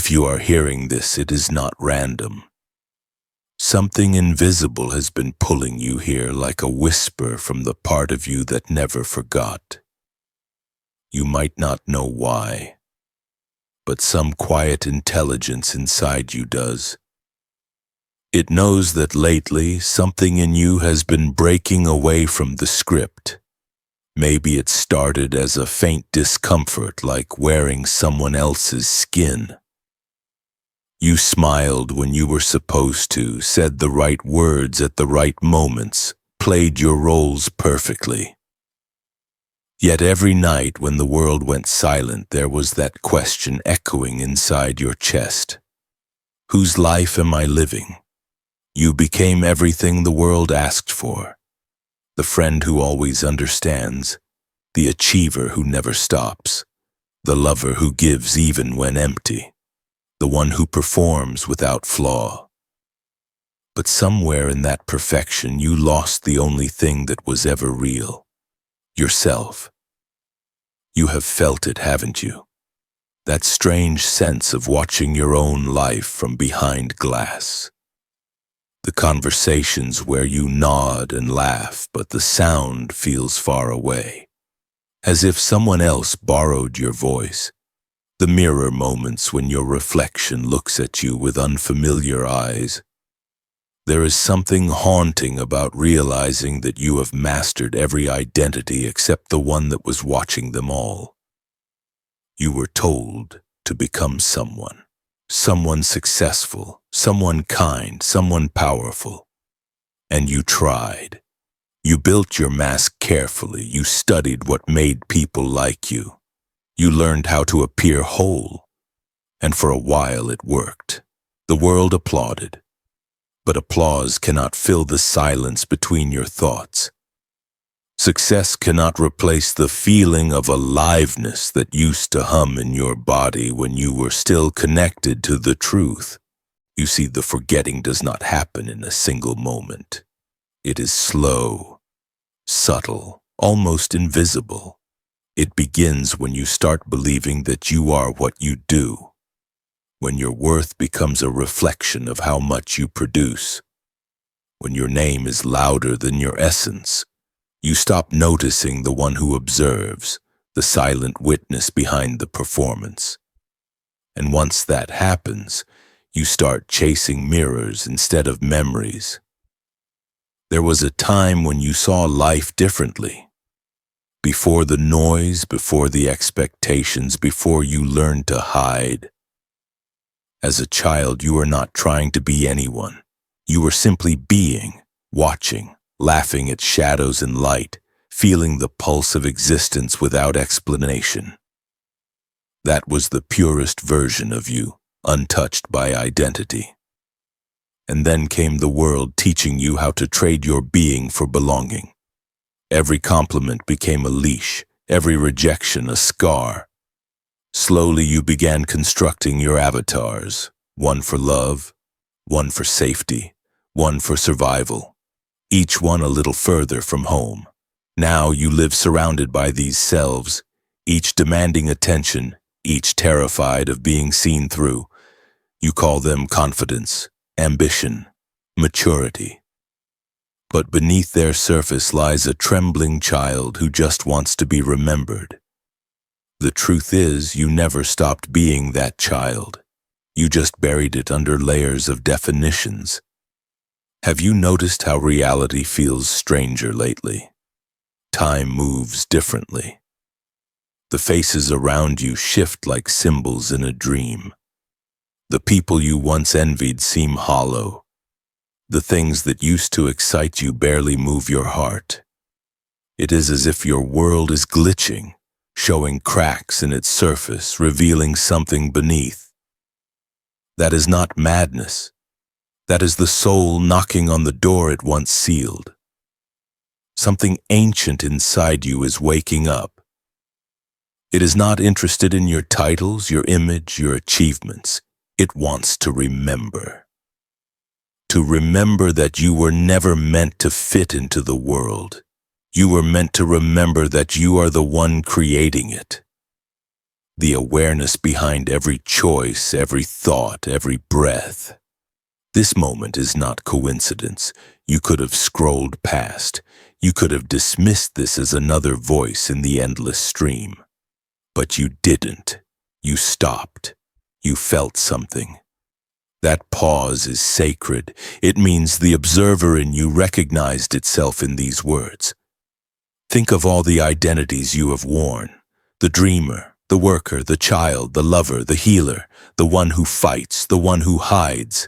If you are hearing this, it is not random. Something invisible has been pulling you here like a whisper from the part of you that never forgot. You might not know why, but some quiet intelligence inside you does. It knows that lately something in you has been breaking away from the script. Maybe it started as a faint discomfort like wearing someone else's skin. You smiled when you were supposed to, said the right words at the right moments, played your roles perfectly. Yet every night when the world went silent, there was that question echoing inside your chest. Whose life am I living? You became everything the world asked for. The friend who always understands, the achiever who never stops, the lover who gives even when empty, the one who performs without flaw. But somewhere in that perfection, you lost the only thing that was ever real, yourself. You have felt it, haven't you? That strange sense of watching your own life from behind glass. The conversations where you nod and laugh, but the sound feels far away, as if someone else borrowed your voice. The mirror moments when your reflection looks at you with unfamiliar eyes. There is something haunting about realizing that you have mastered every identity except the one that was watching them all. You were told to become someone successful, someone kind, someone powerful. And you tried. You built your mask carefully. You studied what made people like you. You learned how to appear whole. And for a while it worked. The world applauded. But applause cannot fill the silence between your thoughts. Success cannot replace the feeling of aliveness that used to hum in your body when you were still connected to the truth. You see, the forgetting does not happen in a single moment. It is slow, subtle, almost invisible. It begins when you start believing that you are what you do, when your worth becomes a reflection of how much you produce, when your name is louder than your essence. You stop noticing the one who observes, the silent witness behind the performance. And once that happens, you start chasing mirrors instead of memories. There was a time when you saw life differently. Before the noise, before the expectations, before you learned to hide. As a child, you were not trying to be anyone. You were simply being, watching, laughing at shadows and light, feeling the pulse of existence without explanation. That was the purest version of you, untouched by identity. And then came the world teaching you how to trade your being for belonging. Every compliment became a leash, every rejection a scar. Slowly you began constructing your avatars, one for love, one for safety, one for survival, each one a little further from home. Now you live surrounded by these selves, each demanding attention, each terrified of being seen through. You call them confidence, ambition, maturity. But beneath their surface lies a trembling child who just wants to be remembered. The truth is, you never stopped being that child. You just buried it under layers of definitions. Have you noticed how reality feels stranger lately? Time moves differently. The faces around you shift like symbols in a dream. The people you once envied seem hollow. The things that used to excite you barely move your heart. It is as if your world is glitching, showing cracks in its surface, revealing something beneath. That is not madness. That is the soul knocking on the door it once sealed. Something ancient inside you is waking up. It is not interested in your titles, your image, your achievements. It wants to remember. To remember that you were never meant to fit into the world. You were meant to remember that you are the one creating it. the awareness behind every choice, every thought, every breath. This moment is not coincidence. You could have scrolled past. You could have dismissed this as another voice in the endless stream. But you didn't. You stopped. You felt something. That pause is sacred. It means the observer in you recognized itself in these words. Think of all the identities you have worn. The dreamer, the worker, the child, the lover, the healer, the one who fights, the one who hides.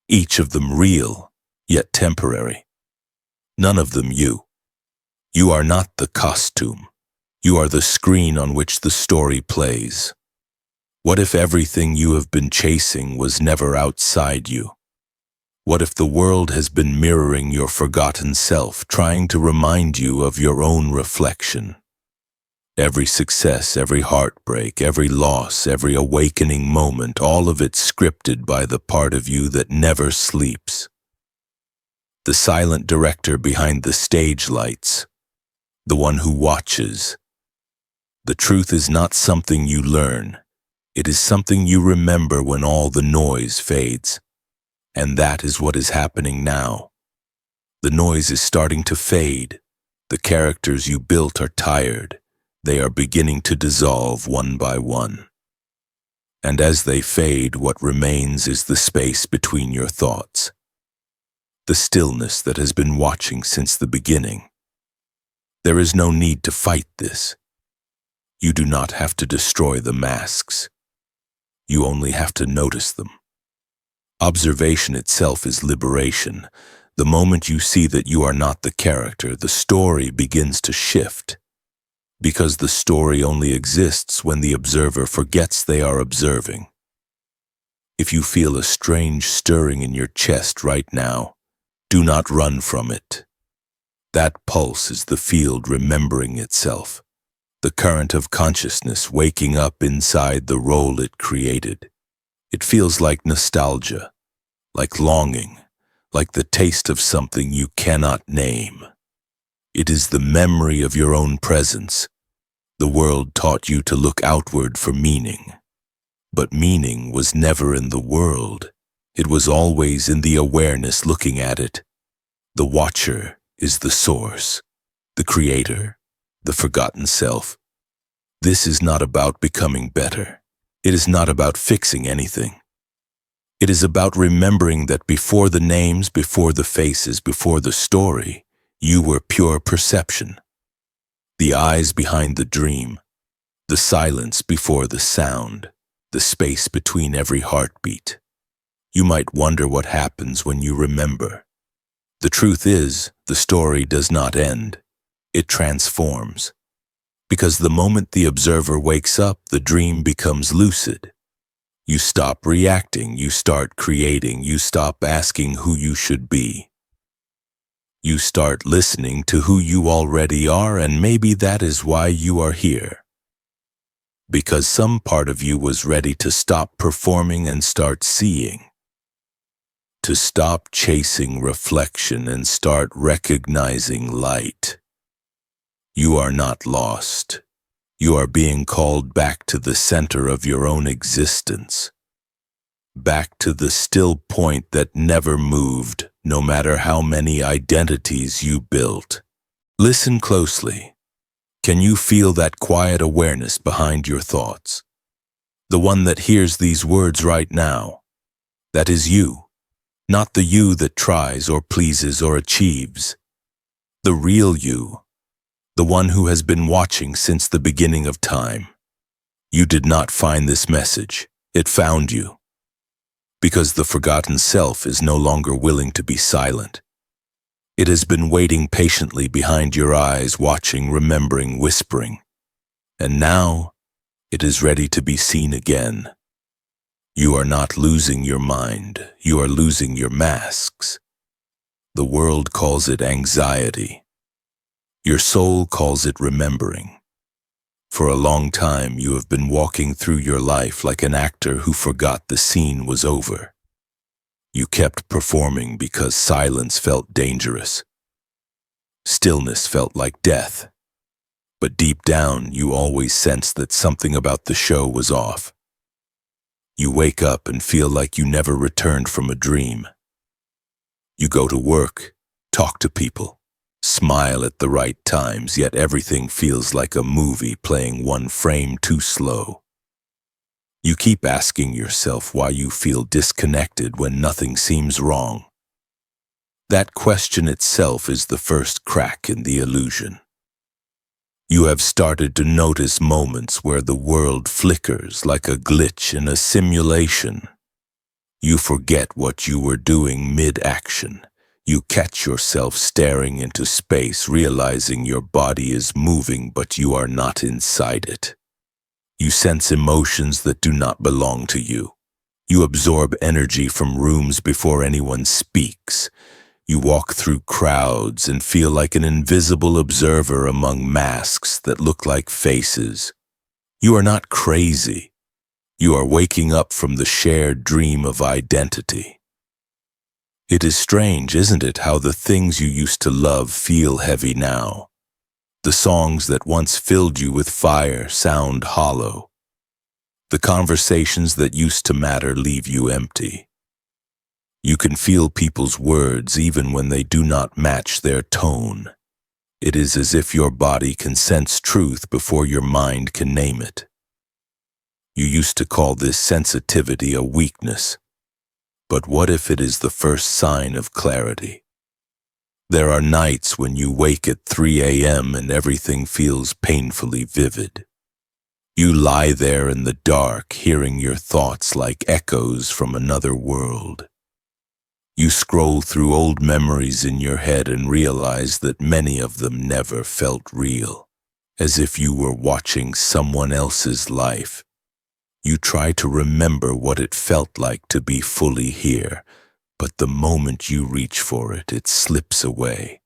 Each of them real, yet temporary. None of them you. You are not the costume. You are the screen on which the story plays. What if everything you have been chasing was never outside you? What if the world has been mirroring your forgotten self, trying to remind you of your own reflection? Every success, every heartbreak, every loss, every awakening moment, all of it scripted by the part of you that never sleeps. The silent director behind the stage lights, the one who watches. The truth is not something you learn. It is something you remember when all the noise fades. And that is what is happening now. The noise is starting to fade. The characters you built are tired. They are beginning to dissolve one by one. And as they fade, what remains is the space between your thoughts. The stillness that has been watching since the beginning. There is no need to fight this. You do not have to destroy the masks. You only have to notice them. Observation itself is liberation. The moment you see that you are not the character, the story begins to shift. Because the story only exists when the observer forgets they are observing. If you feel a strange stirring in your chest right now, do not run from it. That pulse is the field remembering itself. The current of consciousness waking up inside the role it created. It feels like nostalgia, like longing, like the taste of something you cannot name. It is the memory of your own presence. The world taught you to look outward for meaning. But meaning was never in the world. It was always in the awareness looking at it. The watcher is the source, the creator, the forgotten self. This is not about becoming better. It is not about fixing anything. It is about remembering that before the names, before the faces, before the story, you were pure perception. The eyes behind the dream, the silence before the sound, the space between every heartbeat. You might wonder what happens when you remember. The truth is, the story does not end. It transforms. Because the moment the observer wakes up, the dream becomes lucid. You stop reacting, you start creating, you stop asking who you should be. You start listening to who you already are, and maybe that is why you are here. Because some part of you was ready to stop performing and start seeing. To stop chasing reflection and start recognizing light. You are not lost. You are being called back to the center of your own existence. Back to the still point that never moved, no matter how many identities you built. Listen closely. Can you feel that quiet awareness behind your thoughts? The one that hears these words right now. That is you. Not the you that tries or pleases or achieves. The real you. The one who has been watching since the beginning of time. You did not find this message. It found you. Because the forgotten self is no longer willing to be silent. It has been waiting patiently behind your eyes, watching, remembering, whispering. And now, it is ready to be seen again. You are not losing your mind. You are losing your masks. The world calls it anxiety. Your soul calls it remembering. For a long time, you have been walking through your life like an actor who forgot the scene was over. You kept performing because silence felt dangerous. Stillness felt like death. but deep down you always sense that something about the show was off. You wake up and feel like you never returned from a dream. You go to work, talk to people, smile at the right times, yet everything feels like a movie playing one frame too slow. You keep asking yourself why you feel disconnected when nothing seems wrong. That question itself is the first crack in the illusion. You have started to notice moments where the world flickers like a glitch in a simulation. You forget what you were doing mid-action. You catch yourself staring into space, realizing your body is moving but you are not inside it. You sense emotions that do not belong to you. You absorb energy from rooms before anyone speaks. You walk through crowds and feel like an invisible observer among masks that look like faces. You are not crazy. You are waking up from the shared dream of identity. It is strange, isn't it, how the things you used to love feel heavy now. The songs that once filled you with fire sound hollow. The conversations that used to matter leave you empty. You can feel people's words even when they do not match their tone. It is as if your body can sense truth before your mind can name it. You used to call this sensitivity a weakness. But what if it is the first sign of clarity? There are nights when you wake at 3 a.m. and everything feels painfully vivid. You lie there in the dark, hearing your thoughts like echoes from another world. You scroll through old memories in your head and realize that many of them never felt real, as if you were watching someone else's life. You try to remember what it felt like to be fully here, but the moment you reach for it, it slips away.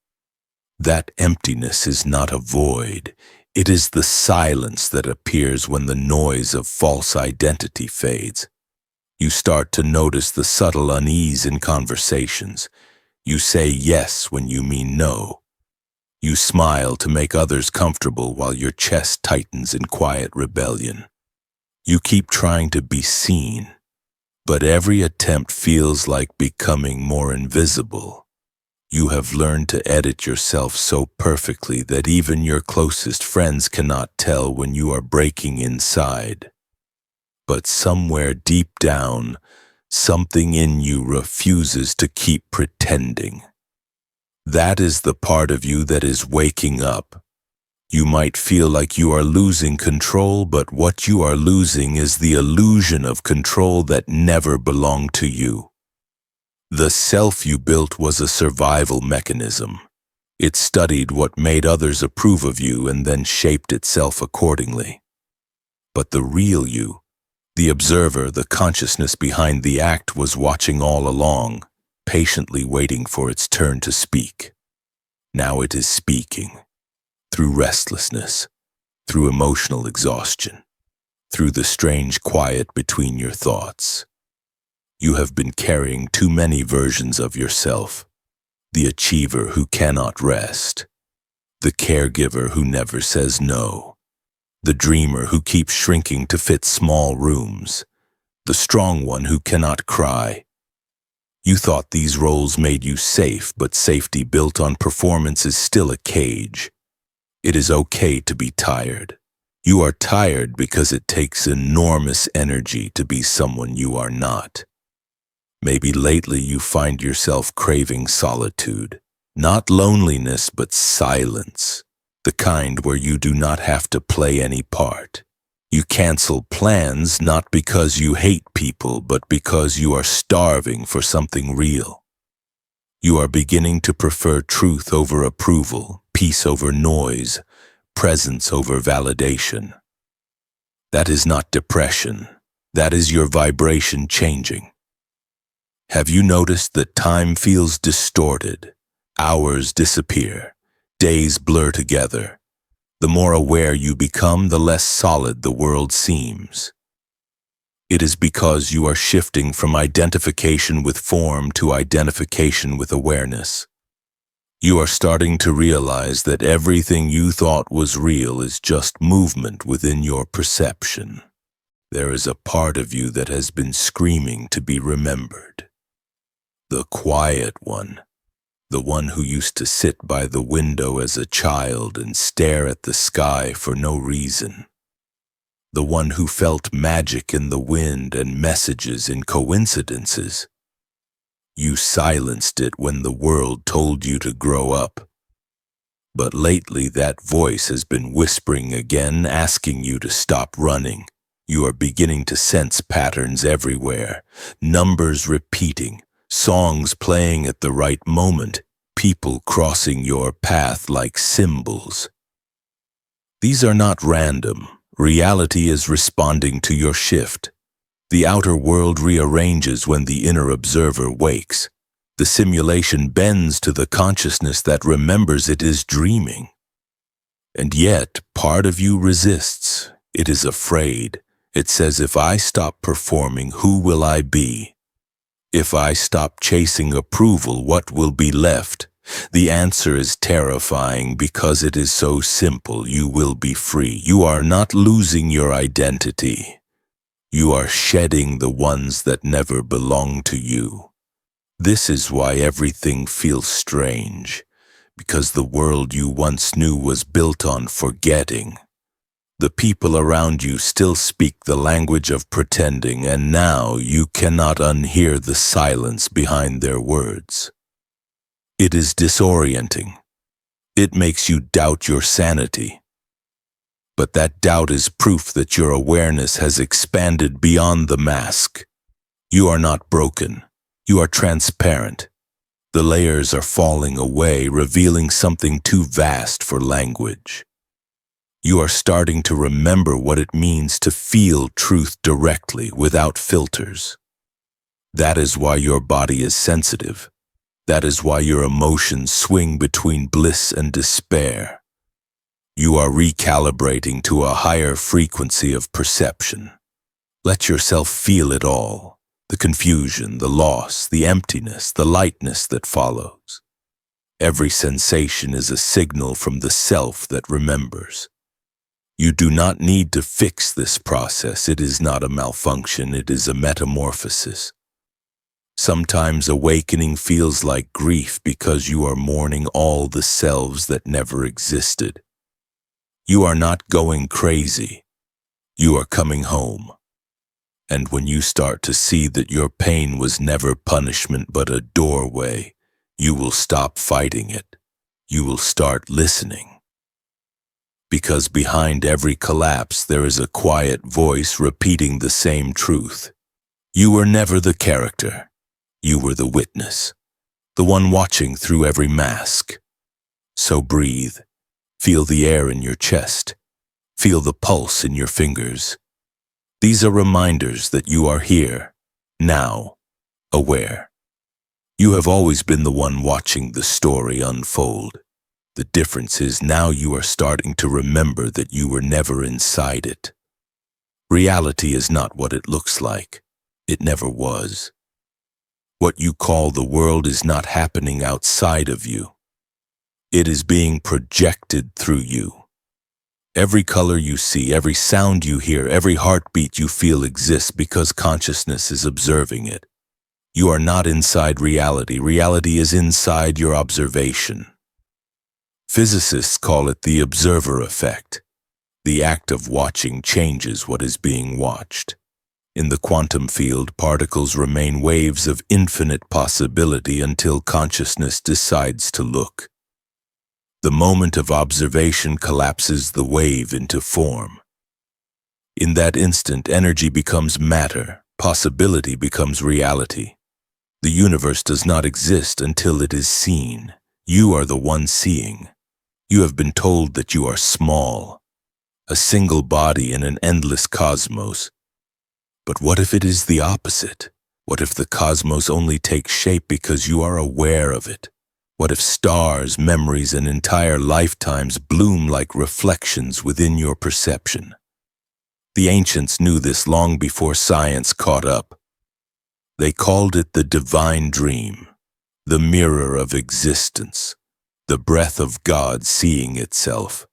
That emptiness is not a void. It is the silence that appears when the noise of false identity fades. You start to notice the subtle unease in conversations. You say yes when you mean no. You smile to make others comfortable while your chest tightens in quiet rebellion. You keep trying to be seen, but every attempt feels like becoming more invisible. You have learned to edit yourself so perfectly that even your closest friends cannot tell when you are breaking inside. But somewhere deep down, something in you refuses to keep pretending. That is the part of you that is waking up. You might feel like you are losing control, but what you are losing is the illusion of control that never belonged to you. The self you built was a survival mechanism. It studied what made others approve of you and then shaped itself accordingly. But the real you, the observer, the consciousness behind the act, was watching all along, patiently waiting for its turn to speak. Now it is speaking. Through restlessness, through emotional exhaustion, through the strange quiet between your thoughts. You have been carrying too many versions of yourself. The achiever who cannot rest, the caregiver who never says no, the dreamer who keeps shrinking to fit small rooms, the strong one who cannot cry. You thought these roles made you safe, but safety built on performance is still a cage. It is okay to be tired. You are tired because it takes enormous energy to be someone you are not. Maybe lately you find yourself craving solitude. Not loneliness, but silence. The kind where you do not have to play any part. You cancel plans not because you hate people, but because you are starving for something real. You are beginning to prefer truth over approval, peace over noise, presence over validation. That is not depression. That is your vibration changing. Have you noticed that time feels distorted? Hours disappear. Days blur together. The more aware you become, the less solid the world seems. It is because you are shifting from identification with form to identification with awareness. You are starting to realize that everything you thought was real is just movement within your perception. There is a part of you that has been screaming to be remembered. The quiet one. The one who used to sit by the window as a child and stare at the sky for no reason. The one who felt magic in the wind and messages in coincidences. You silenced it when the world told you to grow up. But lately that voice has been whispering again, asking you to stop running. You are beginning to sense patterns everywhere, numbers repeating, songs playing at the right moment, people crossing your path like symbols. These are not random. Reality is responding to your shift. The outer world rearranges when the inner observer wakes. The simulation bends to the consciousness that remembers it is dreaming. And yet, part of you resists. It is afraid. It says, if I stop performing, who will I be? If I stop chasing approval, what will be left? The answer is terrifying because it is so simple. You will be free. You are not losing your identity. You are shedding the ones that never belonged to you. This is why everything feels strange, because the world you once knew was built on forgetting. The people around you still speak the language of pretending, and now you cannot unhear the silence behind their words. It is disorienting. It makes you doubt your sanity. But that doubt is proof that your awareness has expanded beyond the mask. You are not broken. You are transparent. The layers are falling away, revealing something too vast for language. You are starting to remember what it means to feel truth directly, without filters. That is why your body is sensitive. That is why your emotions swing between bliss and despair. You are recalibrating to a higher frequency of perception. Let yourself feel it all. The confusion, the loss, the emptiness, the lightness that follows. Every sensation is a signal from the self that remembers. You do not need to fix this process. It is not a malfunction, it is a metamorphosis. Sometimes awakening feels like grief because you are mourning all the selves that never existed. You are not going crazy. You are coming home. And when you start to see that your pain was never punishment but a doorway, you will stop fighting it. You will start listening. Because behind every collapse there is a quiet voice repeating the same truth. You were never the character. You were the witness, the one watching through every mask. So breathe. Feel the air in your chest. Feel the pulse in your fingers. These are reminders that you are here, now, aware. You have always been the one watching the story unfold. The difference is now you are starting to remember that you were never inside it. Reality is not what it looks like. It never was. What you call the world is not happening outside of you. It is being projected through you. Every color you see, every sound you hear, every heartbeat you feel exists because consciousness is observing it. You are not inside reality. Reality is inside your observation. Physicists call it the observer effect. The act of watching changes what is being watched. In the quantum field, particles remain waves of infinite possibility until consciousness decides to look. The moment of observation collapses the wave into form. In that instant, energy becomes matter, possibility becomes reality. The universe does not exist until it is seen. You are the one seeing. You have been told that you are small, a single body in an endless cosmos. But what if it is the opposite? What if the cosmos only takes shape because you are aware of it? What if stars, memories, and entire lifetimes bloom like reflections within your perception? The ancients knew this long before science caught up. They called it the divine dream, the mirror of existence. the breath of God seeing itself.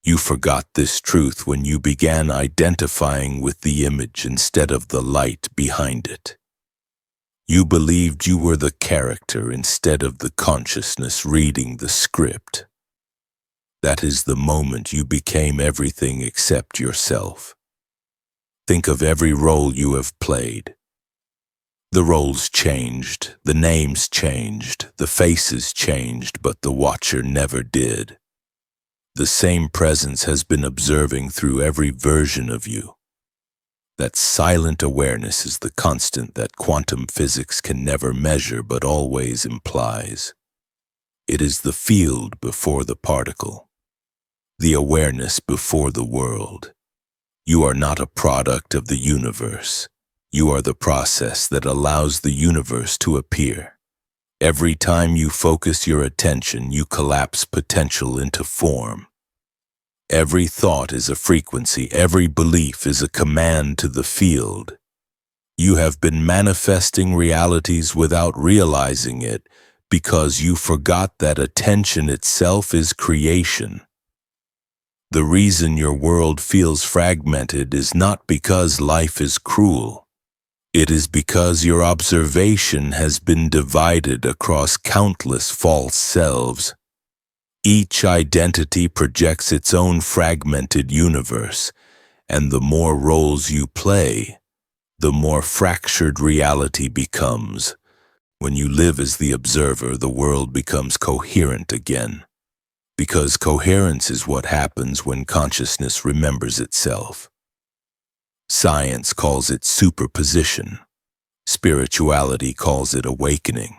You forgot this truth when you began identifying with the image instead of the light behind it. You believed you were the character instead of the consciousness reading the script. That is the moment you became everything except yourself. Think of every role you have played. The roles changed, the names changed, the faces changed, but the watcher never did. The same presence has been observing through every version of you. That silent awareness is the constant that quantum physics can never measure but always implies. It is the field before the particle, the awareness before the world. You are not a product of the universe. You are the process that allows the universe to appear. Every time you focus your attention, you collapse potential into form. Every thought is a frequency, every belief is a command to the field. You have been manifesting realities without realizing it because you forgot that attention itself is creation. The reason your world feels fragmented is not because life is cruel. It is because your observation has been divided across countless false selves. Each identity projects its own fragmented universe, and the more roles you play, the more fractured reality becomes. When you live as the observer, the world becomes coherent again, because coherence is what happens when consciousness remembers itself. Science calls it superposition. Spirituality calls it awakening.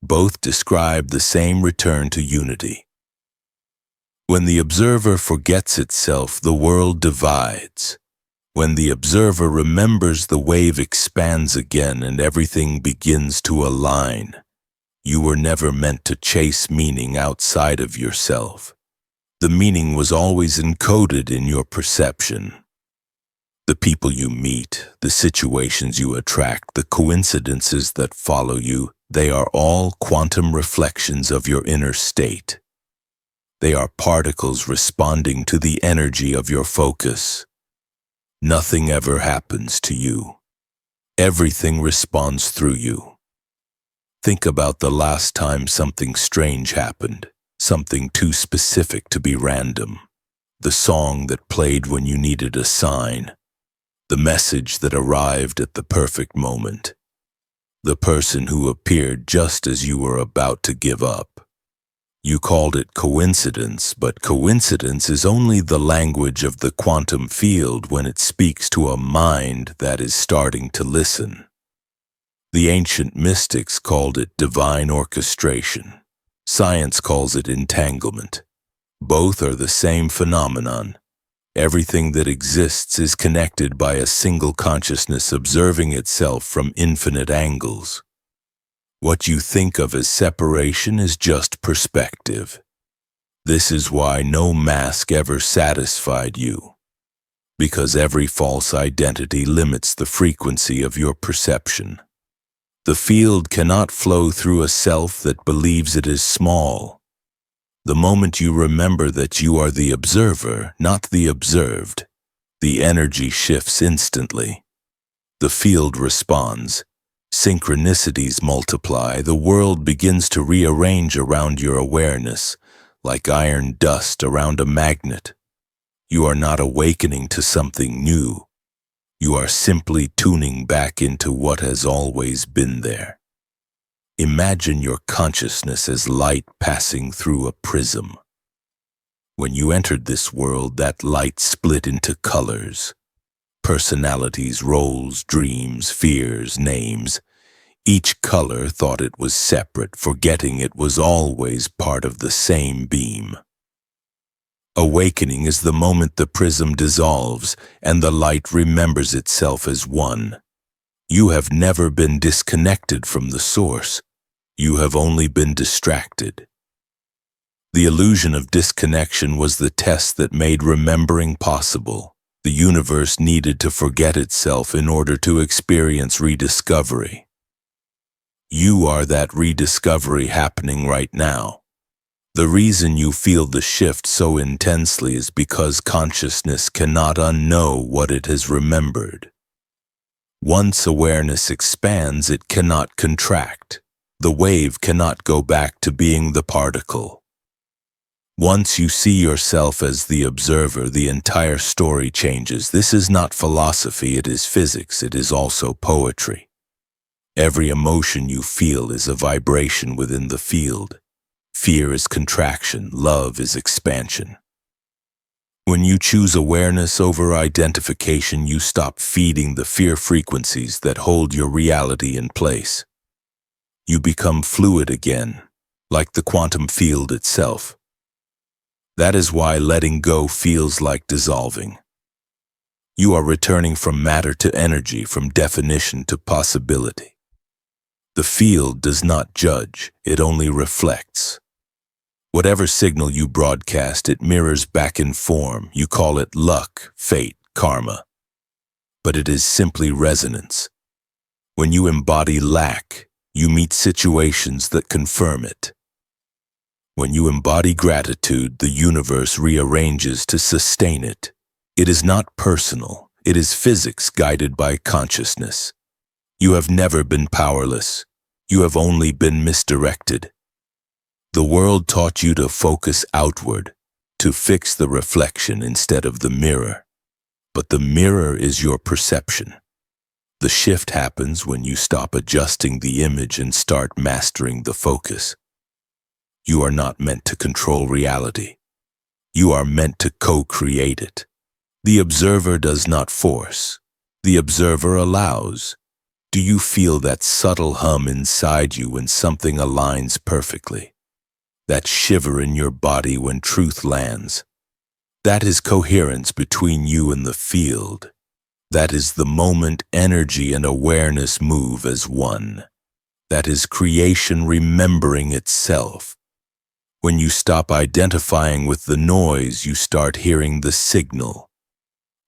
Both describe the same return to unity. When the observer forgets itself, the world divides. When the observer remembers, the wave expands again and everything begins to align. You were never meant to chase meaning outside of yourself. The meaning was always encoded in your perception. The people you meet, the situations you attract, the coincidences that follow you, they are all quantum reflections of your inner state. They are particles responding to the energy of your focus. Nothing ever happens to you. Everything responds through you. Think about the last time something strange happened, something too specific to be random. The song that played when you needed a sign. The message that arrived at the perfect moment. The person who appeared just as you were about to give up. You called it coincidence, but coincidence is only the language of the quantum field when it speaks to a mind that is starting to listen. The ancient mystics called it divine orchestration. Science calls it entanglement. Both are the same phenomenon. Everything that exists is connected by a single consciousness observing itself from infinite angles. What you think of as separation is just perspective. This is why no mask ever satisfied you, because every false identity limits the frequency of your perception. The field cannot flow through a self that believes it is small. The moment you remember that you are the observer, not the observed, the energy shifts instantly. The field responds. Synchronicities multiply. The world begins to rearrange around your awareness, like iron dust around a magnet. You are not awakening to something new. You are simply tuning back into what has always been there. Imagine your consciousness as light passing through a prism. When you entered this world, that light split into colors. Personalities, roles, dreams, fears, names. Each color thought it was separate, forgetting it was always part of the same beam. Awakening is the moment the prism dissolves and the light remembers itself as one. You have never been disconnected from the source. You have only been distracted. The illusion of disconnection was the test that made remembering possible. The universe needed to forget itself in order to experience rediscovery. You are that rediscovery happening right now. The reason you feel the shift so intensely is because consciousness cannot unknow what it has remembered. Once awareness expands, it cannot contract. The wave cannot go back to being the particle. Once you see yourself as the observer, the entire story changes. This is not philosophy, it is physics, it is also poetry. Every emotion you feel is a vibration within the field. Fear is contraction, love is expansion. When you choose awareness over identification, you stop feeding the fear frequencies that hold your reality in place. You become fluid again, like the quantum field itself. That is why letting go feels like dissolving. You are returning from matter to energy, from definition to possibility. The field does not judge, it only reflects. Whatever signal you broadcast, it mirrors back in form. You call it luck, fate, karma. But it is simply resonance. When you embody lack, you meet situations that confirm it. When you embody gratitude, the universe rearranges to sustain it. It is not personal, it is physics guided by consciousness. You have never been powerless. You have only been misdirected. The world taught you to focus outward, to fix the reflection instead of the mirror. But the mirror is your perception. The shift happens when you stop adjusting the image and start mastering the focus. You are not meant to control reality. You are meant to co-create it. The observer does not force. The observer allows. Do you feel that subtle hum inside you when something aligns perfectly? That shiver in your body when truth lands? That is coherence between you and the field. That is the moment energy and awareness move as one. That is creation remembering itself. When you stop identifying with the noise, you start hearing the signal.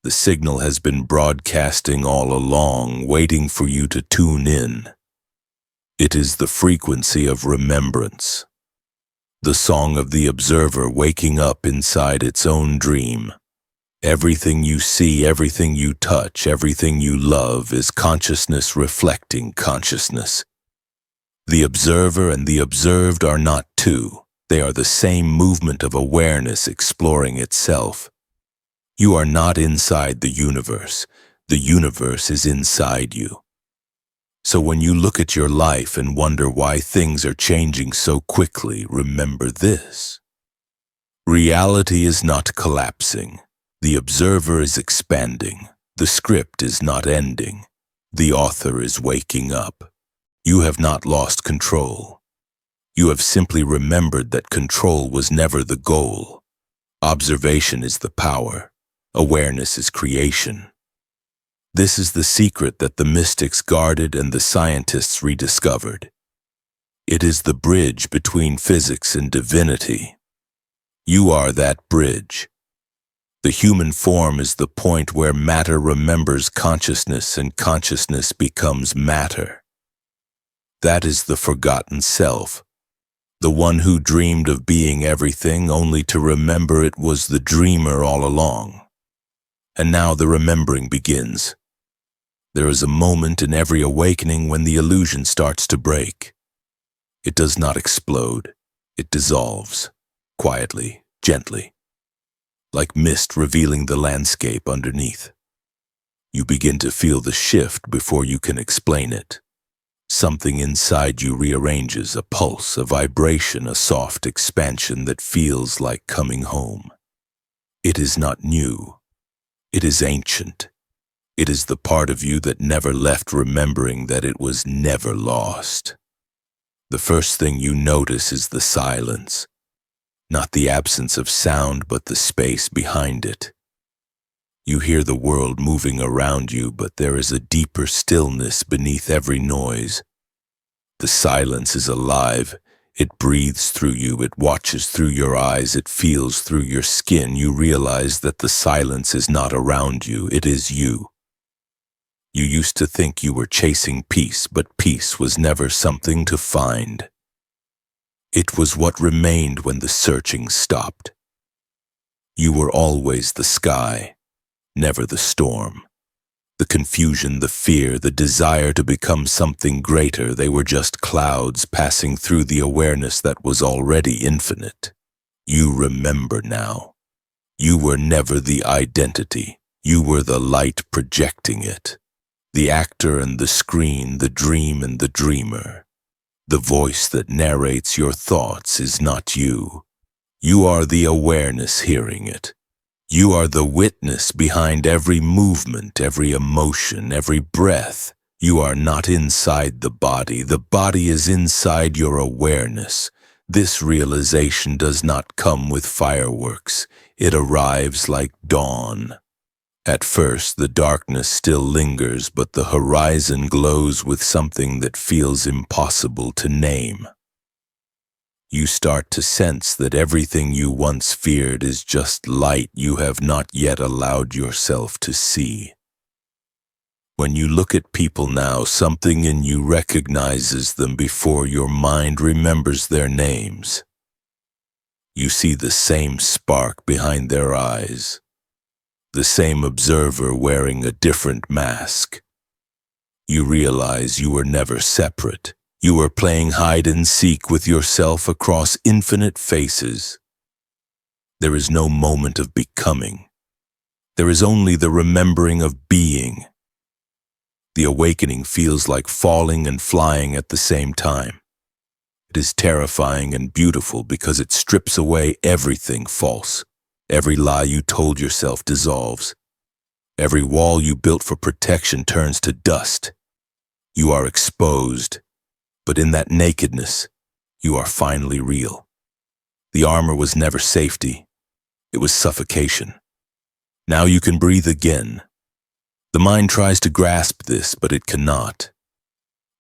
The signal has been broadcasting all along, waiting for you to tune in. It is the frequency of remembrance. The song of the observer waking up inside its own dream. Everything you see, everything you touch, everything you love is consciousness reflecting consciousness. The observer and the observed are not two. They are the same movement of awareness exploring itself. You are not inside the universe. The universe is inside you. So when you look at your life and wonder why things are changing so quickly, remember this. Reality is not collapsing. The observer is expanding. The script is not ending. The author is waking up. You have not lost control. You have simply remembered that control was never the goal. Observation is the power. Awareness is creation. This is the secret that the mystics guarded and the scientists rediscovered. It is the bridge between physics and divinity. You are that bridge. The human form is the point where matter remembers consciousness and consciousness becomes matter. That is the forgotten self, the one who dreamed of being everything only to remember it was the dreamer all along. And now the remembering begins. There is a moment in every awakening when the illusion starts to break. It does not explode. It dissolves, quietly, gently, like mist revealing the landscape underneath. You begin to feel the shift before you can explain it. Something inside you rearranges, a pulse, a vibration, a soft expansion that feels like coming home. It is not new. It is ancient. It is the part of you that never left, remembering that it was never lost. The first thing you notice is the silence. Not the absence of sound, but the space behind it. You hear the world moving around you, but there is a deeper stillness beneath every noise. The silence is alive. It breathes through you. It watches through your eyes. It feels through your skin. You realize that the silence is not around you. It is you. You used to think you were chasing peace, but peace was never something to find. It was what remained when the searching stopped. You were always the sky, never the storm. The confusion, the fear, the desire to become something greater, they were just clouds passing through the awareness that was already infinite. You remember now. You were never the identity. You were the light projecting it. The actor and the screen, the dream and the dreamer. The voice that narrates your thoughts is not you. You are the awareness hearing it. You are the witness behind every movement, every emotion, every breath. You are not inside the body. The body is inside your awareness. This realization does not come with fireworks. It arrives like dawn. At first, the darkness still lingers, but the horizon glows with something that feels impossible to name. You start to sense that everything you once feared is just light you have not yet allowed yourself to see. When you look at people now, something in you recognizes them before your mind remembers their names. You see the same spark behind their eyes, the same observer wearing a different mask. You realize you were never separate. You were playing hide and seek with yourself across infinite faces. There is no moment of becoming. There is only the remembering of being. The awakening feels like falling and flying at the same time. It is terrifying and beautiful because it strips away everything false. Every lie you told yourself dissolves. Every wall you built for protection turns to dust. You are exposed. But in that nakedness, you are finally real. The armor was never safety. It was suffocation. Now you can breathe again. The mind tries to grasp this, but it cannot.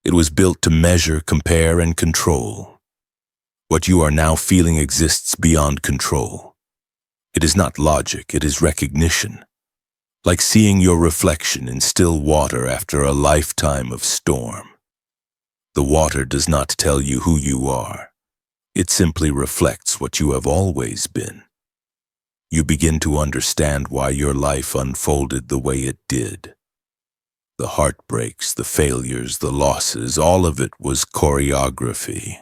It was built to measure, compare, and control. What you are now feeling exists beyond control. It is not logic, it is recognition. Like seeing your reflection in still water after a lifetime of storm. The water does not tell you who you are. It simply reflects what you have always been. You begin to understand why your life unfolded the way it did. The heartbreaks, the failures, the losses, all of it was choreography.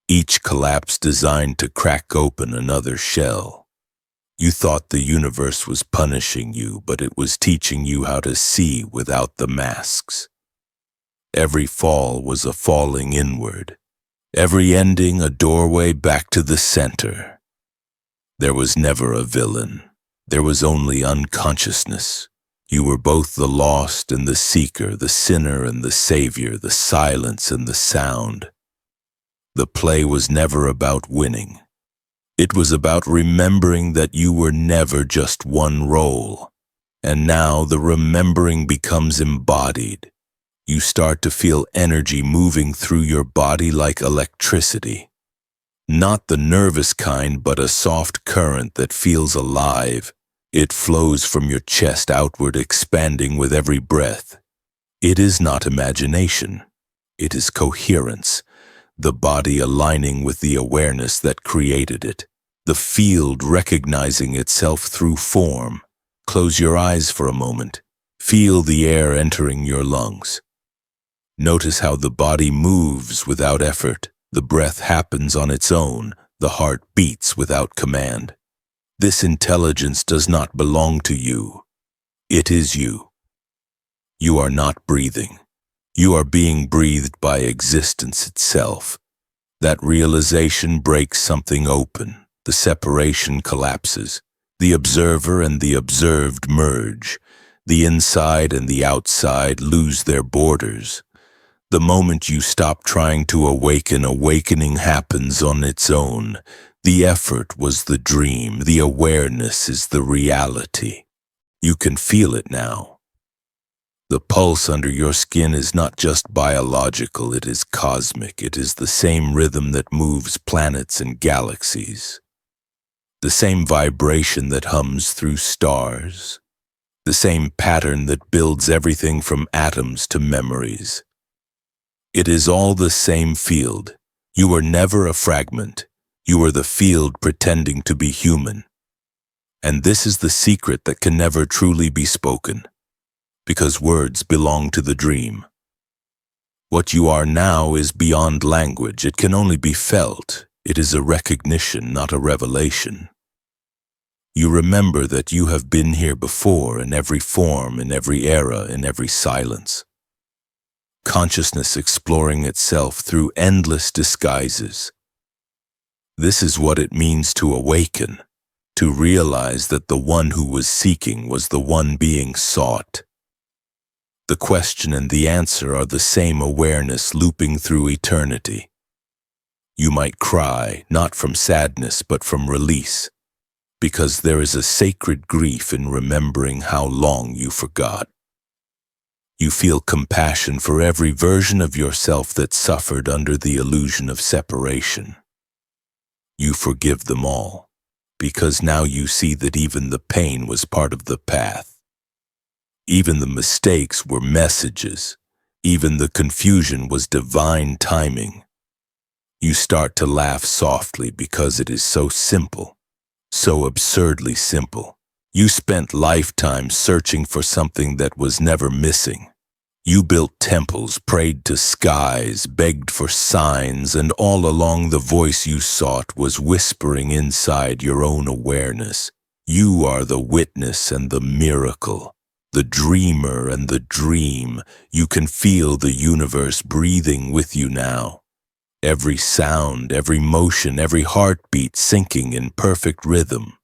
Each collapse designed to crack open another shell. You thought the universe was punishing you, but it was teaching you how to see without the masks. Every fall was a falling inward. Every ending a doorway back to the center. There was never a villain. There was only unconsciousness. You were both the lost and the seeker, the sinner and the savior, the silence and the sound. The play was never about winning. It was about remembering that you were never just one role. And now the remembering becomes embodied. You start to feel energy moving through your body like electricity. Not the nervous kind, but a soft current that feels alive. It flows from your chest outward, expanding with every breath. It is not imagination. It is coherence. The body aligning with the awareness that created it. The field recognizing itself through form. Close your eyes for a moment. Feel the air entering your lungs. Notice how the body moves without effort. The breath happens on its own. The heart beats without command. This intelligence does not belong to you. It is you. You are not breathing. You are being breathed by existence itself. That realization breaks something open. The separation collapses. The observer and the observed merge. The inside and the outside lose their borders. The moment you stop trying to awaken, awakening happens on its own. The effort was the dream. The awareness is the reality. You can feel it now. The pulse under your skin is not just biological, it is cosmic. It is the same rhythm that moves planets and galaxies. The same vibration that hums through stars. the same pattern that builds everything from atoms to memories. It is all the same field. You are never a fragment. You are the field pretending to be human. And this is the secret that can never truly be spoken, because words belong to the dream. What you are now is beyond language. It can only be felt. It is a recognition, not a revelation. You remember that you have been here before in every form, in every era, in every silence. Consciousness exploring itself through endless disguises. This is what it means to awaken, to realize that the one who was seeking was the one being sought. The question and the answer are the same awareness looping through eternity. You might cry, not from sadness but from release, because there is a sacred grief in remembering how long you forgot. You feel compassion for every version of yourself that suffered under the illusion of separation. You forgive them all, because now you see that even the pain was part of the path. Even the mistakes were messages. Even the confusion was divine timing. You start to laugh softly because it is so simple. So absurdly simple. You spent lifetimes searching for something that was never missing. You built temples, prayed to skies, begged for signs, and all along the voice you sought was whispering inside your own awareness. You are the witness and the miracle, the dreamer and the dream. You can feel the universe breathing with you now. Every sound, every motion, every heartbeat syncing in perfect rhythm.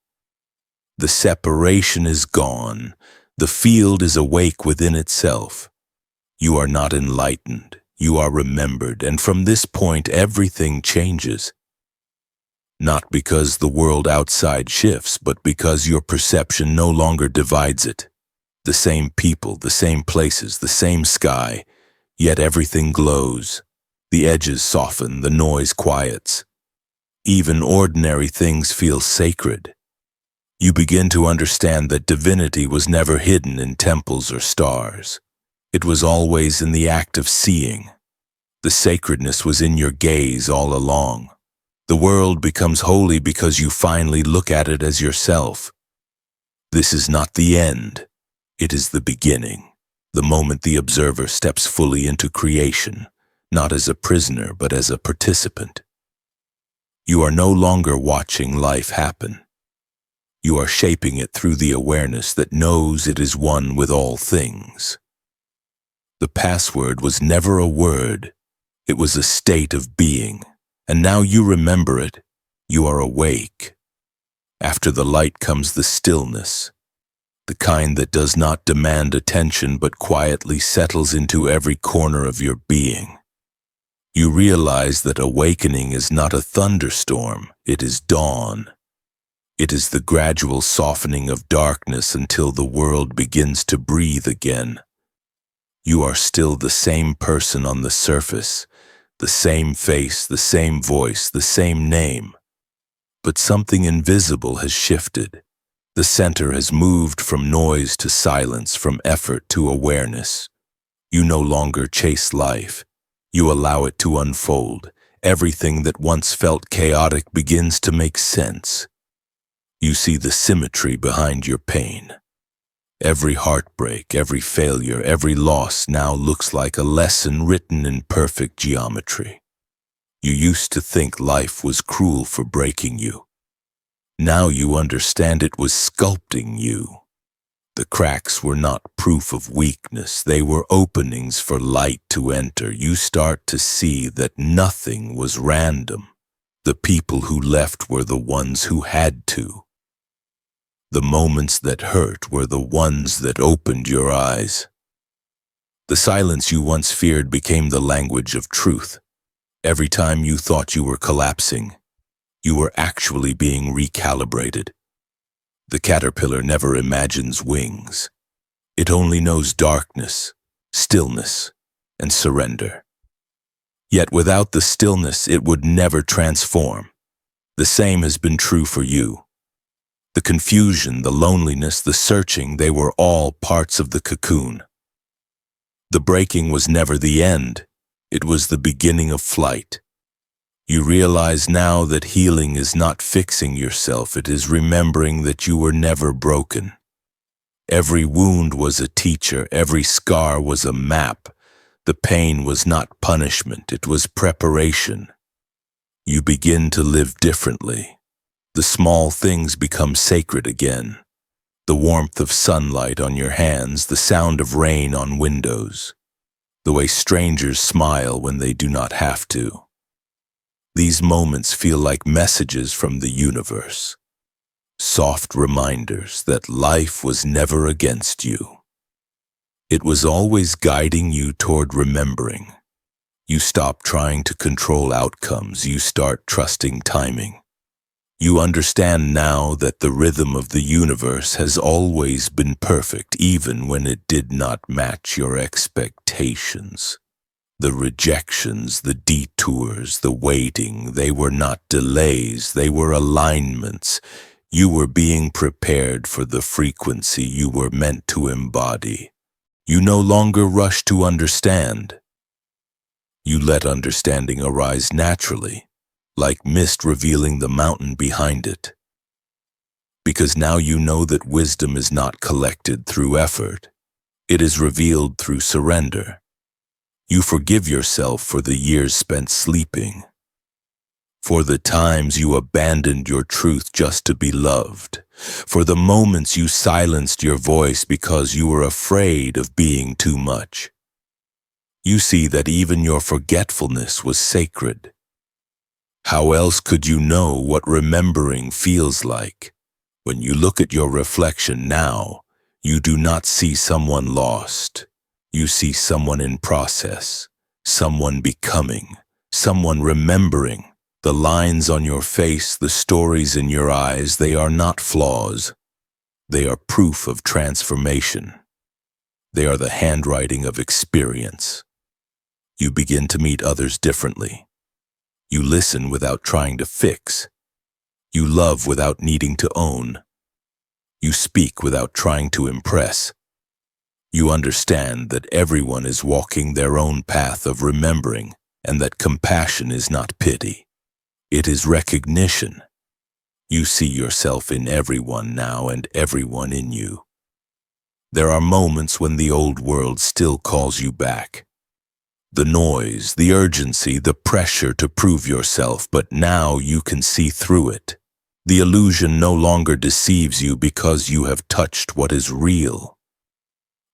The separation is gone. The field is awake within itself. You are not enlightened. You are remembered, and from this point everything changes. Not because the world outside shifts, but because your perception no longer divides it. The same people, the same places, the same sky, yet everything glows. The edges soften, the noise quiets. Even ordinary things feel sacred. You begin to understand that divinity was never hidden in temples or stars. It was always in the act of seeing. The sacredness was in your gaze all along. The world becomes holy because you finally look at it as yourself. This is not the end. It is the beginning. The moment the observer steps fully into creation, not as a prisoner, but as a participant. You are no longer watching life happen. You are shaping it through the awareness that knows it is one with all things. The password was never a word. It was a state of being. And now you remember it. You are awake. After the light comes the stillness, the kind that does not demand attention but quietly settles into every corner of your being. You realize that awakening is not a thunderstorm, it is dawn. It is the gradual softening of darkness until the world begins to breathe again. You are still the same person on the surface, the same face, the same voice, the same name. But something invisible has shifted. The center has moved from noise to silence, from effort to awareness. You no longer chase life. You allow it to unfold. Everything that once felt chaotic begins to make sense. You see the symmetry behind your pain. Every heartbreak, every failure, every loss now looks like a lesson written in perfect geometry. You used to think life was cruel for breaking you. Now you understand it was sculpting you. The cracks were not proof of weakness, they were openings for light to enter. You start to see that nothing was random. The people who left were the ones who had to. The moments that hurt were the ones that opened your eyes. The silence you once feared became the language of truth. Every time you thought you were collapsing, you were actually being recalibrated. The caterpillar never imagines wings. It only knows darkness, stillness, and surrender. Yet without the stillness, it would never transform. The same has been true for you. The confusion, the loneliness, the searching, they were all parts of the cocoon. The breaking was never the end. It was the beginning of flight. You realize now that healing is not fixing yourself, it is remembering that you were never broken. Every wound was a teacher, every scar was a map. The pain was not punishment, it was preparation. You begin to live differently. The small things become sacred again. The warmth of sunlight on your hands, the sound of rain on windows, the way strangers smile when they do not have to. These moments feel like messages from the universe, soft reminders that life was never against you. It was always guiding you toward remembering. You stop trying to control outcomes, you start trusting timing. You understand now that the rhythm of the universe has always been perfect, even when it did not match your expectations. The rejections, the detours, the waiting, they were not delays, they were alignments. You were being prepared for the frequency you were meant to embody. You no longer rush to understand. You let understanding arise naturally, like mist revealing the mountain behind it. Because now you know that wisdom is not collected through effort. It is revealed through surrender. You forgive yourself for the years spent sleeping, for the times you abandoned your truth just to be loved, for the moments you silenced your voice because you were afraid of being too much. You see that even your forgetfulness was sacred. How else could you know what remembering feels like? When you look at your reflection now, you do not see someone lost. You see someone in process, someone becoming, someone remembering. The lines on your face, the stories in your eyes, they are not flaws. They are proof of transformation. They are the handwriting of experience. You begin to meet others differently. You listen without trying to fix. You love without needing to own. You speak without trying to impress. You understand that everyone is walking their own path of remembering, and that compassion is not pity. It is recognition. You see yourself in everyone now and everyone in you. There are moments when the old world still calls you back. The noise, the urgency, the pressure to prove yourself, but now you can see through it. The illusion no longer deceives you because you have touched what is real.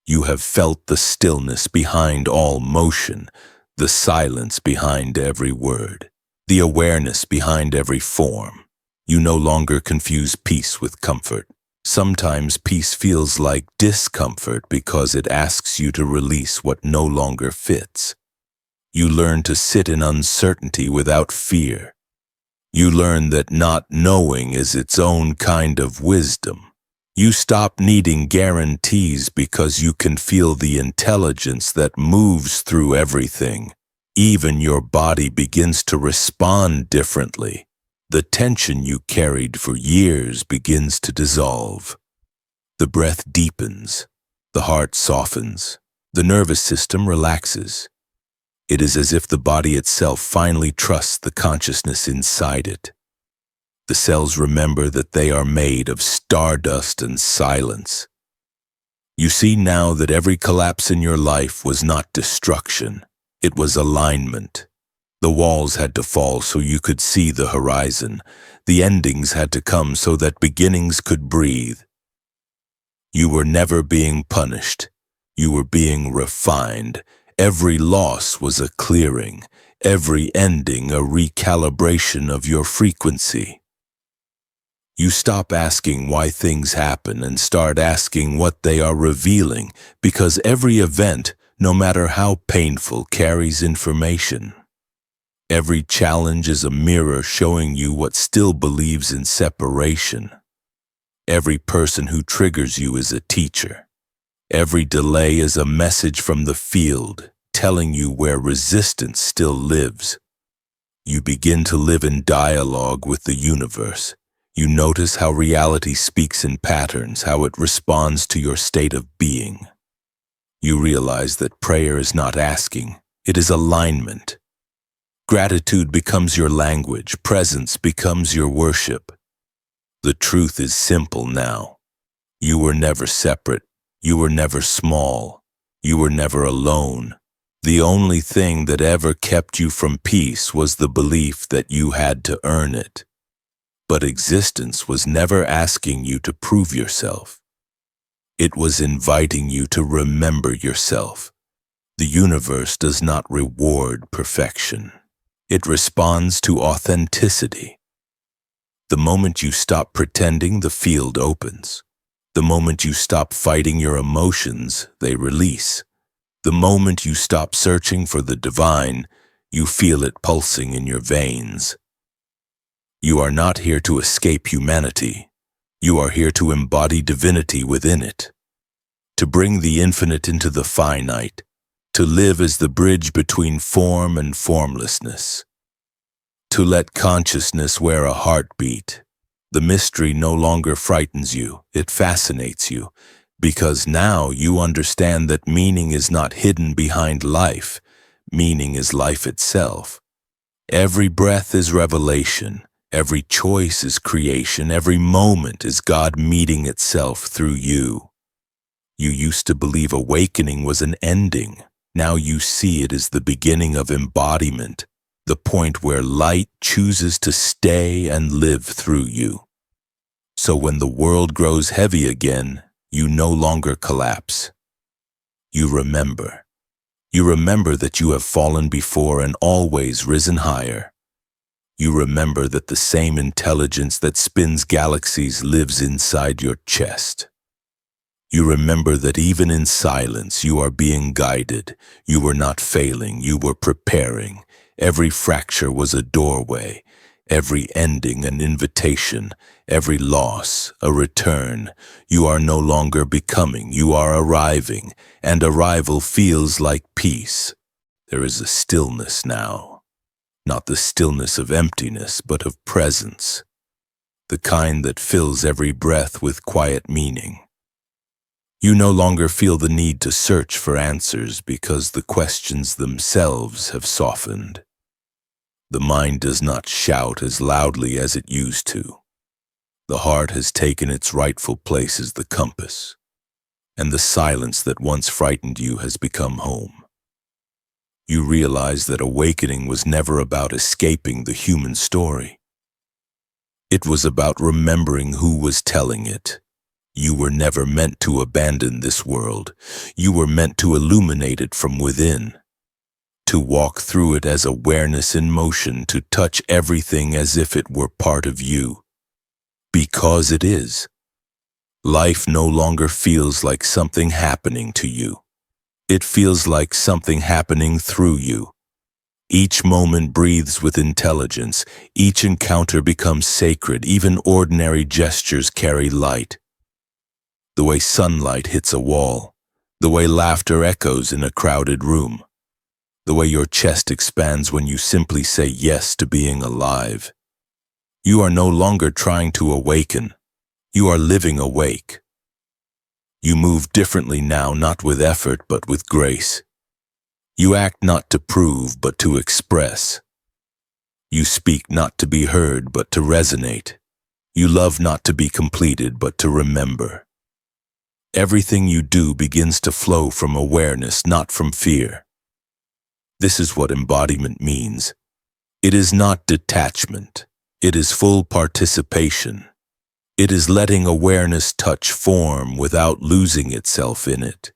You have felt the stillness behind all motion, the silence behind every word, the awareness behind every form. You no longer confuse peace with comfort. Sometimes peace feels like discomfort because it asks you to release what no longer fits. You learn to sit in uncertainty without fear. You learn that not knowing is its own kind of wisdom. You stop needing guarantees because you can feel the intelligence that moves through everything. Even your body begins to respond differently. The tension you carried for years begins to dissolve. The breath deepens. The heart softens. The nervous system relaxes. It is as if the body itself finally trusts the consciousness inside it. The cells remember that they are made of stardust and silence. You see now that every collapse in your life was not destruction. It was alignment. The walls had to fall so you could see the horizon. The endings had to come so that beginnings could breathe. You were never being punished. You were being refined. Every loss was a clearing. Every ending a recalibration of your frequency. You stop asking why things happen and start asking what they are revealing, because every event, no matter how painful, carries information. Every challenge is a mirror showing you what still believes in separation. Every person who triggers you is a teacher. Every delay is a message from the field, telling you where resistance still lives. You begin to live in dialogue with the universe. You notice how reality speaks in patterns, how it responds to your state of being. You realize that prayer is not asking, it is alignment. Gratitude becomes your language, presence becomes your worship. The truth is simple now. You were never separate, you were never small, you were never alone. The only thing that ever kept you from peace was the belief that you had to earn it. But existence was never asking you to prove yourself. It was inviting you to remember yourself. The universe does not reward perfection. It responds to authenticity. The moment you stop pretending, the field opens. The moment you stop fighting your emotions, they release. The moment you stop searching for the divine, you feel it pulsing in your veins. You are not here to escape humanity. You are here to embody divinity within it, to bring the infinite into the finite, to live as the bridge between form and formlessness, to let consciousness wear a heartbeat. The mystery no longer frightens you, it fascinates you, because now you understand that meaning is not hidden behind life. Meaning is life itself. Every breath is revelation, every choice is creation, every moment is God meeting itself through you. You used to believe awakening was an ending. Now you see it as the beginning of embodiment, the point where light chooses to stay and live through you. So when the world grows heavy again, you no longer collapse. You remember. You remember that you have fallen before and always risen higher. You remember that the same intelligence that spins galaxies lives inside your chest. You remember that even in silence you are being guided. You were not failing, you were preparing. Every fracture was a doorway, every ending an invitation, every loss a return. You are no longer becoming, you are arriving, and arrival feels like peace. There is a stillness now, not the stillness of emptiness, but of presence, the kind that fills every breath with quiet meaning. You no longer feel the need to search for answers because the questions themselves have softened. The mind does not shout as loudly as it used to. The heart has taken its rightful place as the compass, and the silence that once frightened you has become home. You realize that awakening was never about escaping the human story. It was about remembering who was telling it. You were never meant to abandon this world. You were meant to illuminate it from within, to walk through it as awareness in motion, to touch everything as if it were part of you. Because it is. Life no longer feels like something happening to you. It feels like something happening through you. Each moment breathes with intelligence. Each encounter becomes sacred. Even ordinary gestures carry light. The way sunlight hits a wall, the way laughter echoes in a crowded room, the way your chest expands when you simply say yes to being alive. You are no longer trying to awaken. You are living awake. You move differently now, not with effort, but with grace. You act not to prove, but to express. You speak not to be heard, but to resonate. You love not to be completed, but to remember. Everything you do begins to flow from awareness, not from fear. This is what embodiment means. It is not detachment. It is full participation. It is letting awareness touch form without losing itself in it.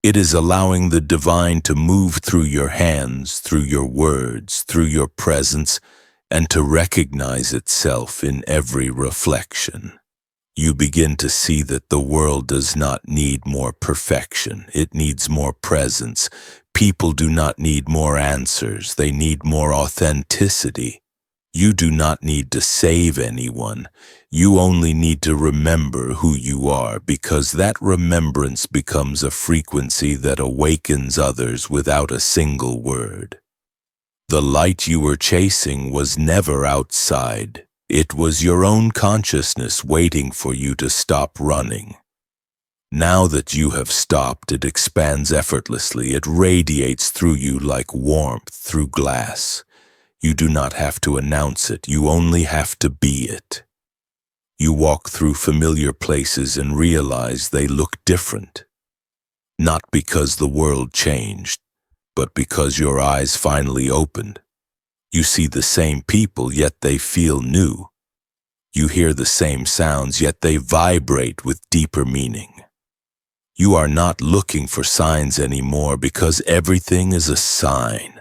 It is allowing the divine to move through your hands, through your words, through your presence, and to recognize itself in every reflection. You begin to see that the world does not need more perfection. It needs more presence. People do not need more answers. They need more authenticity. You do not need to save anyone. You only need to remember who you are, because that remembrance becomes a frequency that awakens others without a single word. The light you were chasing was never outside. It was your own consciousness waiting for you to stop running. Now that you have stopped, it expands effortlessly. It radiates through you like warmth through glass. You do not have to announce it. You only have to be it. You walk through familiar places and realize they look different. Not because the world changed, but because your eyes finally opened. You see the same people, yet they feel new. You hear the same sounds, yet they vibrate with deeper meaning. You are not looking for signs anymore because everything is a sign.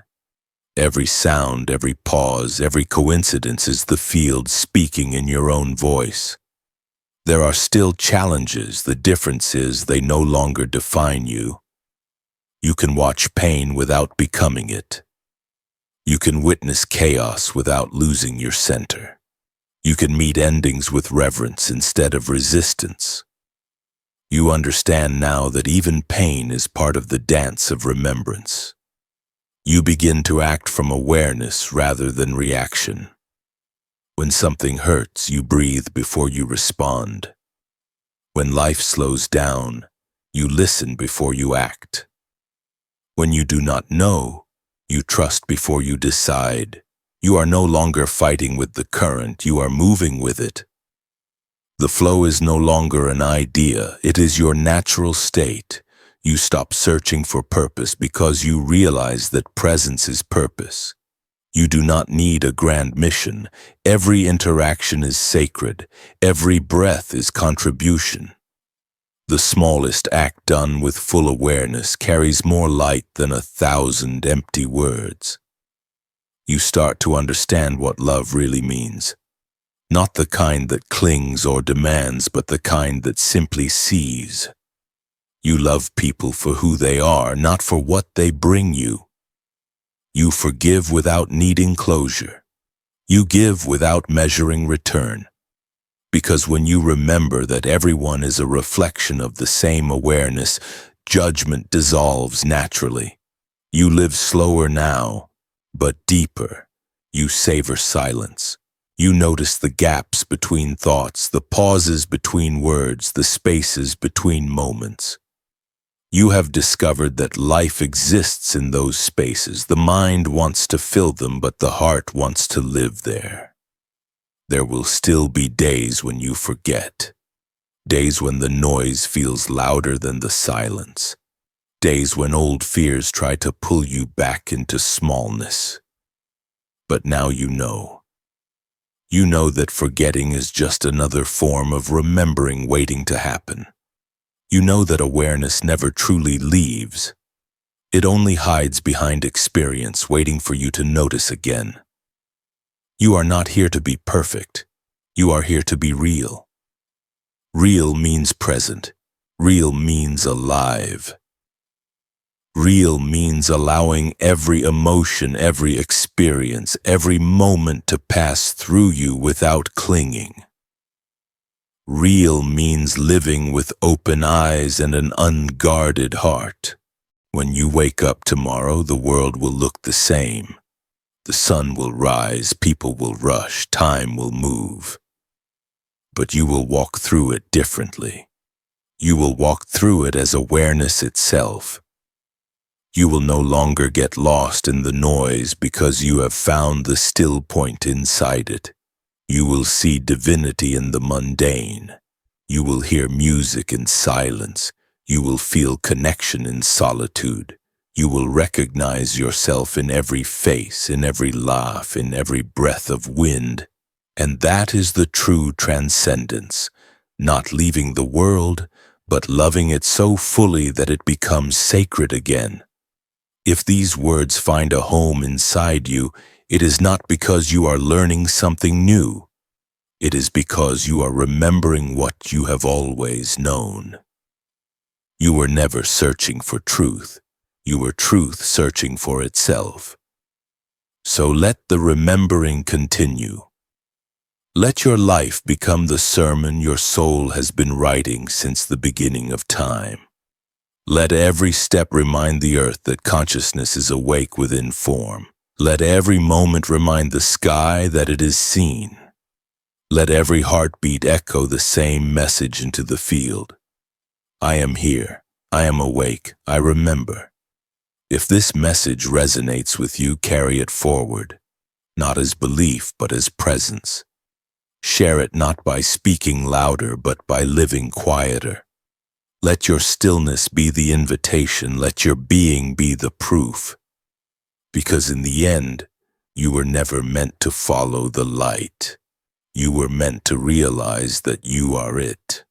Every sound, every pause, every coincidence is the field speaking in your own voice. There are still challenges. The difference is they no longer define you. You can watch pain without becoming it. You can witness chaos without losing your center. You can meet endings with reverence instead of resistance. You understand now that even pain is part of the dance of remembrance. You begin to act from awareness rather than reaction. When something hurts, you breathe before you respond. When life slows down, you listen before you act. When you do not know, you trust before you decide. You are no longer fighting with the current, you are moving with it. The flow is no longer an idea, it is your natural state. You stop searching for purpose because you realize that presence is purpose. You do not need a grand mission. Every interaction is sacred. Every breath is contribution. The smallest act done with full awareness carries more light than 1,000 empty words. You start to understand what love really means. Not the kind that clings or demands, but the kind that simply sees. You love people for who they are, not for what they bring you. You forgive without needing closure. You give without measuring return. Because when you remember that everyone is a reflection of the same awareness, judgment dissolves naturally. You live slower now, but deeper. You savor silence. You notice the gaps between thoughts, the pauses between words, the spaces between moments. You have discovered that life exists in those spaces. The mind wants to fill them, but the heart wants to live there. There will still be days when you forget. Days when the noise feels louder than the silence. Days when old fears try to pull you back into smallness. But now you know. You know that forgetting is just another form of remembering waiting to happen. You know that awareness never truly leaves. It only hides behind experience, waiting for you to notice again. You are not here to be perfect. You are here to be real. Real means present. Real means alive. Real means allowing every emotion, every experience, every moment to pass through you without clinging. Real means living with open eyes and an unguarded heart. When you wake up tomorrow, the world will look the same. The sun will rise, people will rush, time will move. But you will walk through it differently. You will walk through it as awareness itself. You will no longer get lost in the noise because you have found the still point inside it. You will see divinity in the mundane. You will hear music in silence. You will feel connection in solitude. You will recognize yourself in every face, in every laugh, in every breath of wind. And that is the true transcendence, not leaving the world, but loving it so fully that it becomes sacred again. If these words find a home inside you, it is not because you are learning something new. It is because you are remembering what you have always known. You were never searching for truth. You were truth searching for itself. So let the remembering continue. Let your life become the sermon your soul has been writing since the beginning of time. Let every step remind the earth that consciousness is awake within form. Let every moment remind the sky that it is seen. Let every heartbeat echo the same message into the field. I am here. I am awake. I remember. If this message resonates with you, carry it forward, not as belief, but as presence. Share it not by speaking louder, but by living quieter. Let your stillness be the invitation. Let your being be the proof. Because in the end, you were never meant to follow the light. You were meant to realize that you are it.